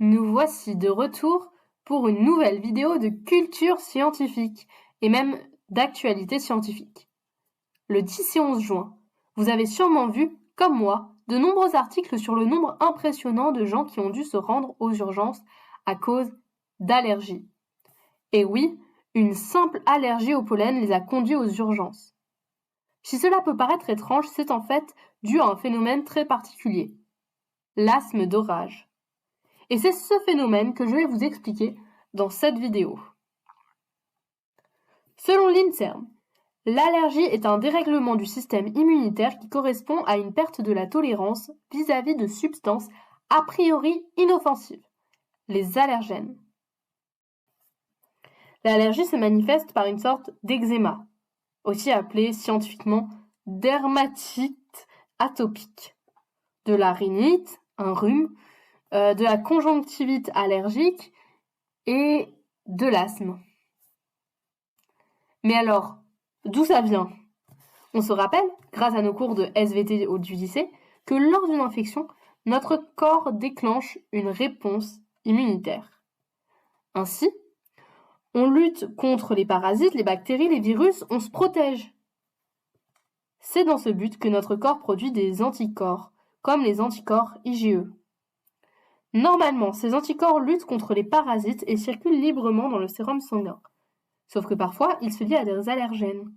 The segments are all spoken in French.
Nous voici de retour pour une nouvelle vidéo de culture scientifique et même d'actualité scientifique. Le 10 et 11 juin, vous avez sûrement vu, comme moi, de nombreux articles sur le nombre impressionnant de gens qui ont dû se rendre aux urgences à cause d'allergies. Et oui, une simple allergie au pollen les a conduits aux urgences. Si cela peut paraître étrange, c'est en fait dû à un phénomène très particulier, l'asthme d'orage. Et c'est ce phénomène que je vais vous expliquer dans cette vidéo. Selon l'INSERM, l'allergie est un dérèglement du système immunitaire qui correspond à une perte de la tolérance vis-à-vis de substances a priori inoffensives, les allergènes. L'allergie se manifeste par une sorte d'eczéma, aussi appelé scientifiquement dermatite atopique, de la rhinite, un rhume, de la conjonctivite allergique et de l'asthme. Mais alors, d'où ça vient? On se rappelle, grâce à nos cours de SVT du lycée, que lors d'une infection, notre corps déclenche une réponse immunitaire. Ainsi, on lutte contre les parasites, les bactéries, les virus, on se protège. C'est dans ce but que notre corps produit des anticorps, comme les anticorps IgE. Normalement, ces anticorps luttent contre les parasites et circulent librement dans le sérum sanguin. Sauf que parfois, ils se lient à des allergènes.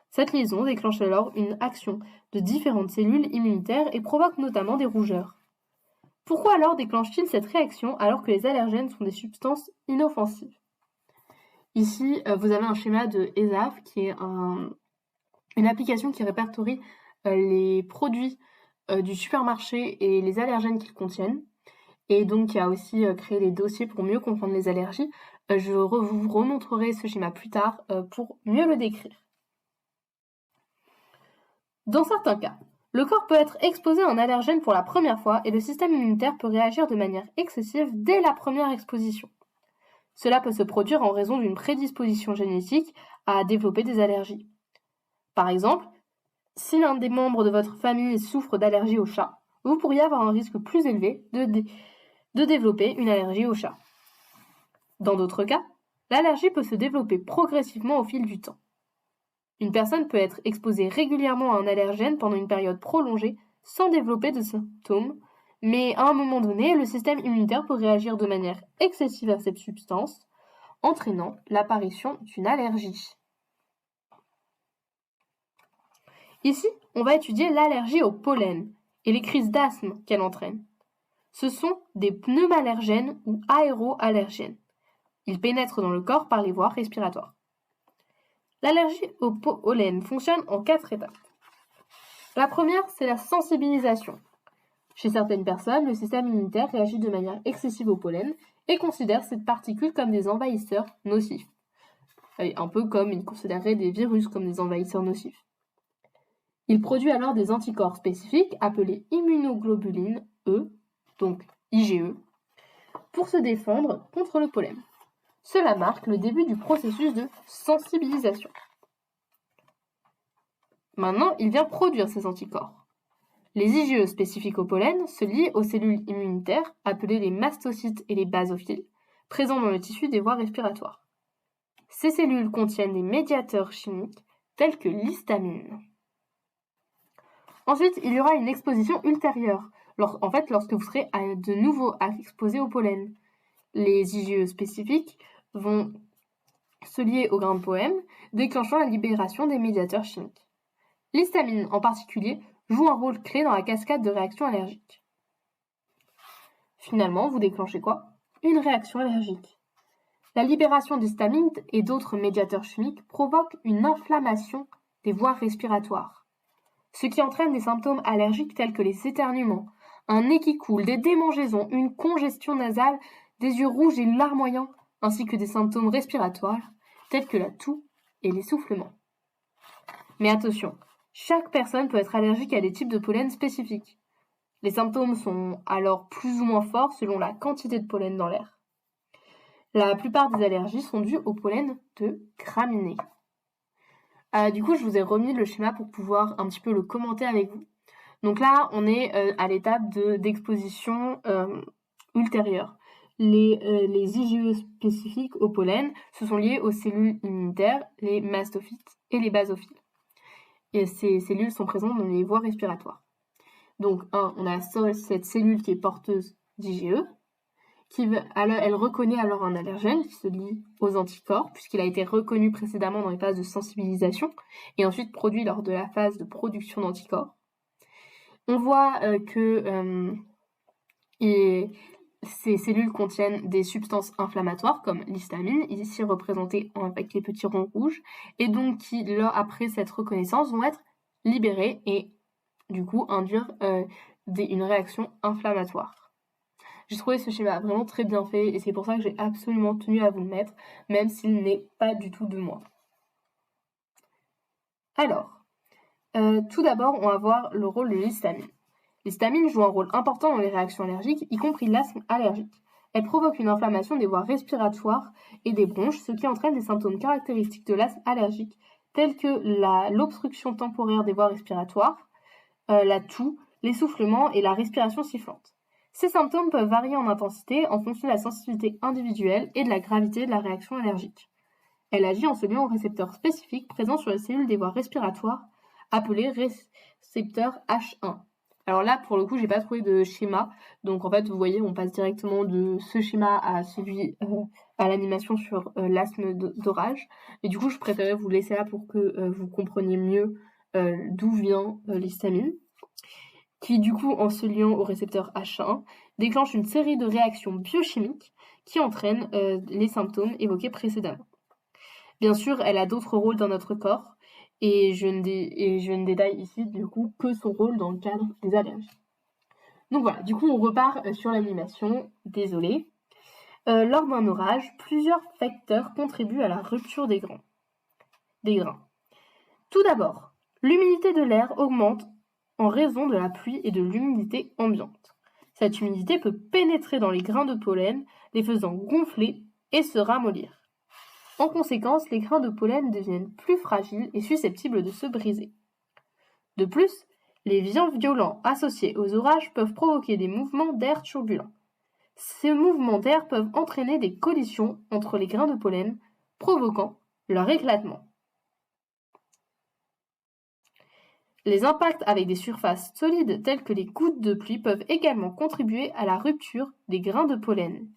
Cette liaison déclenche alors une action de différentes cellules immunitaires et provoque notamment des rougeurs. Pourquoi alors déclenche-t-il cette réaction alors que les allergènes sont des substances inoffensives? Ici, vous avez un schéma de ESAF qui est une application qui répertorie les produits du supermarché et les allergènes qu'ils contiennent. Et donc, qui a aussi créé les dossiers pour mieux comprendre les allergies. Je vous remontrerai ce schéma plus tard pour mieux le décrire. Dans certains cas, le corps peut être exposé à un allergène pour la première fois et le système immunitaire peut réagir de manière excessive dès la première exposition. Cela peut se produire en raison d'une prédisposition génétique à développer des allergies. Par exemple, si l'un des membres de votre famille souffre d'allergie au chat, vous pourriez avoir un risque plus élevé de développer une allergie au chat. Dans d'autres cas, l'allergie peut se développer progressivement au fil du temps. Une personne peut être exposée régulièrement à un allergène pendant une période prolongée sans développer de symptômes, mais à un moment donné, le système immunitaire peut réagir de manière excessive à cette substance, entraînant l'apparition d'une allergie. Ici, on va étudier l'allergie au pollen et les crises d'asthme qu'elle entraîne. Ce sont des pneumallergènes ou aéroallergènes. Ils pénètrent dans le corps par les voies respiratoires. L'allergie au pollen fonctionne en 4 étapes. La première, c'est la sensibilisation. Chez certaines personnes, le système immunitaire réagit de manière excessive au pollen et considère cette particule comme des envahisseurs nocifs. Un peu comme il considérerait des virus comme des envahisseurs nocifs. Il produit alors des anticorps spécifiques appelés immunoglobulines E, donc IgE, pour se défendre contre le pollen. Cela marque le début du processus de sensibilisation. Maintenant, il vient produire ces anticorps. Les IgE spécifiques au pollen se lient aux cellules immunitaires, appelées les mastocytes et les basophiles, présents dans le tissu des voies respiratoires. Ces cellules contiennent des médiateurs chimiques tels que l'histamine. Ensuite, il y aura une exposition ultérieure, lorsque vous serez de nouveau exposé au pollen. Les IgE spécifiques vont se lier au grain de pollen, déclenchant la libération des médiateurs chimiques. L'histamine, en particulier, joue un rôle clé dans la cascade de réactions allergiques. Finalement, vous déclenchez quoi? Une réaction allergique. La libération d'histamine et d'autres médiateurs chimiques provoque une inflammation des voies respiratoires, ce qui entraîne des symptômes allergiques tels que les éternuements, un nez qui coule, des démangeaisons, une congestion nasale, des yeux rouges et larmoyants, ainsi que des symptômes respiratoires tels que la toux et l'essoufflement. Mais attention, chaque personne peut être allergique à des types de pollen spécifiques. Les symptômes sont alors plus ou moins forts selon la quantité de pollen dans l'air. La plupart des allergies sont dues au pollen de graminées. Du coup, je vous ai remis le schéma pour pouvoir un petit peu le commenter avec vous. Donc là, on est à l'étape d'exposition ultérieure. les IgE spécifiques au pollen se sont liés aux cellules immunitaires, les mastophytes et les basophiles. Et ces cellules sont présentes dans les voies respiratoires. Donc, on a cette cellule qui est porteuse d'IgE, elle reconnaît alors un allergène qui se lie aux anticorps, puisqu'il a été reconnu précédemment dans les phases de sensibilisation, et ensuite produit lors de la phase de production d'anticorps. On voit que ces cellules contiennent des substances inflammatoires comme l'histamine, ici représentée avec les petits ronds rouges, et donc qui, après cette reconnaissance, vont être libérées et du coup induire une réaction inflammatoire. J'ai trouvé ce schéma vraiment très bien fait et c'est pour ça que j'ai absolument tenu à vous le mettre, même s'il n'est pas du tout de moi. Alors, tout d'abord, on va voir le rôle de l'histamine. L'histamine joue un rôle important dans les réactions allergiques, y compris l'asthme allergique. Elle provoque une inflammation des voies respiratoires et des bronches, ce qui entraîne des symptômes caractéristiques de l'asthme allergique, tels que l'obstruction temporaire des voies respiratoires, la toux, l'essoufflement et la respiration sifflante. Ces symptômes peuvent varier en intensité en fonction de la sensibilité individuelle et de la gravité de la réaction allergique. Elle agit en se liant aux récepteurs spécifiques présents sur les cellules des voies respiratoires, appelés récepteurs H1. Alors là, pour le coup, j'ai pas trouvé de schéma. Donc en fait, vous voyez, on passe directement de ce schéma à celui à l'animation sur l'asthme d'orage. Et du coup, je préférais vous laisser là pour que vous compreniez mieux d'où vient l'histamine, qui du coup, en se liant au récepteur H1, déclenche une série de réactions biochimiques qui entraînent les symptômes évoqués précédemment. Bien sûr, elle a d'autres rôles dans notre corps, et je ne détaille ici du coup que son rôle dans le cadre des allergies. Donc voilà, du coup on repart sur l'animation, désolé. Lors d'un orage, plusieurs facteurs contribuent à la rupture des grains. Tout d'abord, l'humidité de l'air augmente en raison de la pluie et de l'humidité ambiante. Cette humidité peut pénétrer dans les grains de pollen, les faisant gonfler et se ramollir. En conséquence, les grains de pollen deviennent plus fragiles et susceptibles de se briser. De plus, les vents violents associés aux orages peuvent provoquer des mouvements d'air turbulents. Ces mouvements d'air peuvent entraîner des collisions entre les grains de pollen, provoquant leur éclatement. Les impacts avec des surfaces solides telles que les gouttes de pluie peuvent également contribuer à la rupture des grains de pollen.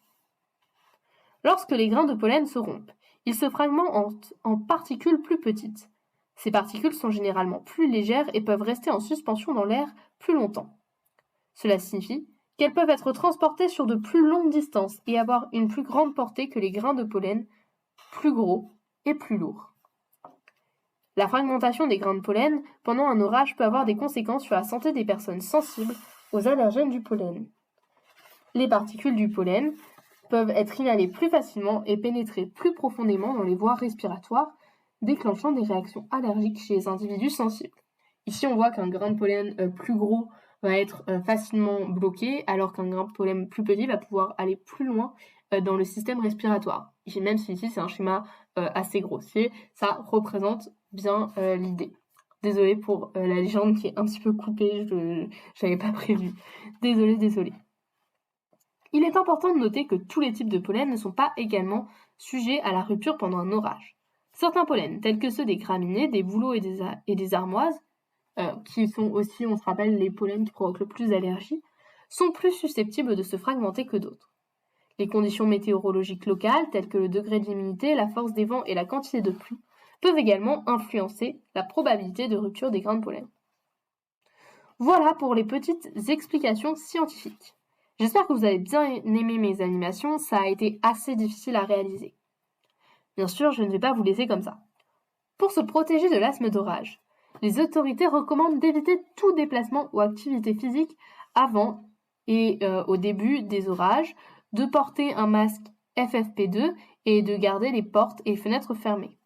Lorsque les grains de pollen se rompent, ils se fragmentent en particules plus petites. Ces particules sont généralement plus légères et peuvent rester en suspension dans l'air plus longtemps. Cela signifie qu'elles peuvent être transportées sur de plus longues distances et avoir une plus grande portée que les grains de pollen, plus gros et plus lourds. La fragmentation des grains de pollen pendant un orage peut avoir des conséquences sur la santé des personnes sensibles aux allergènes du pollen. Les particules du pollen peuvent être inhalées plus facilement et pénétrer plus profondément dans les voies respiratoires, déclenchant des réactions allergiques chez les individus sensibles. Ici, on voit qu'un grain de pollen plus gros va être facilement bloqué, alors qu'un grain de pollen plus petit va pouvoir aller plus loin dans le système respiratoire. Même si ici, c'est un schéma assez grossier, ça représente bien l'idée. Désolée pour la légende qui est un petit peu coupée, je n'avais pas prévu. Désolée. Il est important de noter que tous les types de pollen ne sont pas également sujets à la rupture pendant un orage. Certains pollens, tels que ceux des graminées, des bouleaux et des armoises, qui sont aussi, on se rappelle, les pollens qui provoquent le plus d'allergies, sont plus susceptibles de se fragmenter que d'autres. Les conditions météorologiques locales, telles que le degré d'humidité, la force des vents et la quantité de pluie, peuvent également influencer la probabilité de rupture des grains de pollen. Voilà pour les petites explications scientifiques. J'espère que vous avez bien aimé mes animations, ça a été assez difficile à réaliser. Bien sûr, je ne vais pas vous laisser comme ça. Pour se protéger de l'asthme d'orage, les autorités recommandent d'éviter tout déplacement ou activité physique avant et au début des orages, de porter un masque FFP2 et de garder les portes et les fenêtres fermées.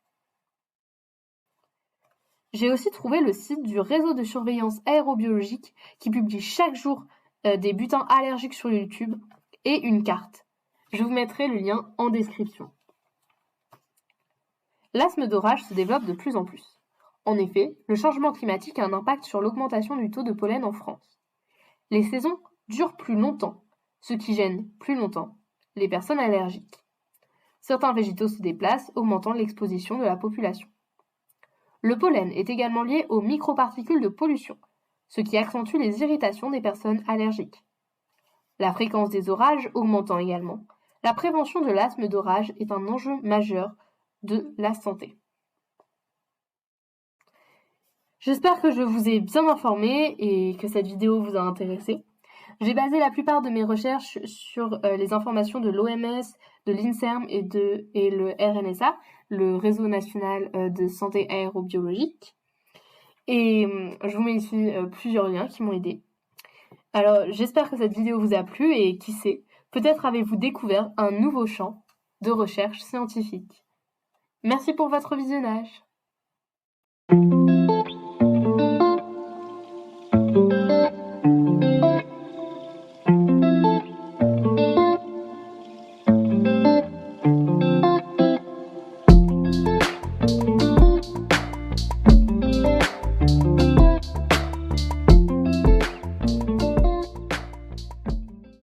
J'ai aussi trouvé le site du réseau de surveillance aérobiologique qui publie chaque jour des bulletins allergiques sur YouTube et une carte. Je vous mettrai le lien en description. L'asthme d'orage se développe de plus en plus. En effet, le changement climatique a un impact sur l'augmentation du taux de pollen en France. Les saisons durent plus longtemps, ce qui gêne plus longtemps les personnes allergiques. Certains végétaux se déplacent, augmentant l'exposition de la population. Le pollen est également lié aux microparticules de pollution, ce qui accentue les irritations des personnes allergiques. La fréquence des orages augmentant également, la prévention de l'asthme d'orage est un enjeu majeur de la santé. J'espère que je vous ai bien informé et que cette vidéo vous a intéressé. J'ai basé la plupart de mes recherches sur les informations de l'OMS, de l'INSERM et le RNSA, le Réseau national de santé aérobiologique. Et je vous mets ici plusieurs liens qui m'ont aidé. Alors, j'espère que cette vidéo vous a plu et qui sait, peut-être avez-vous découvert un nouveau champ de recherche scientifique. Merci pour votre visionnage.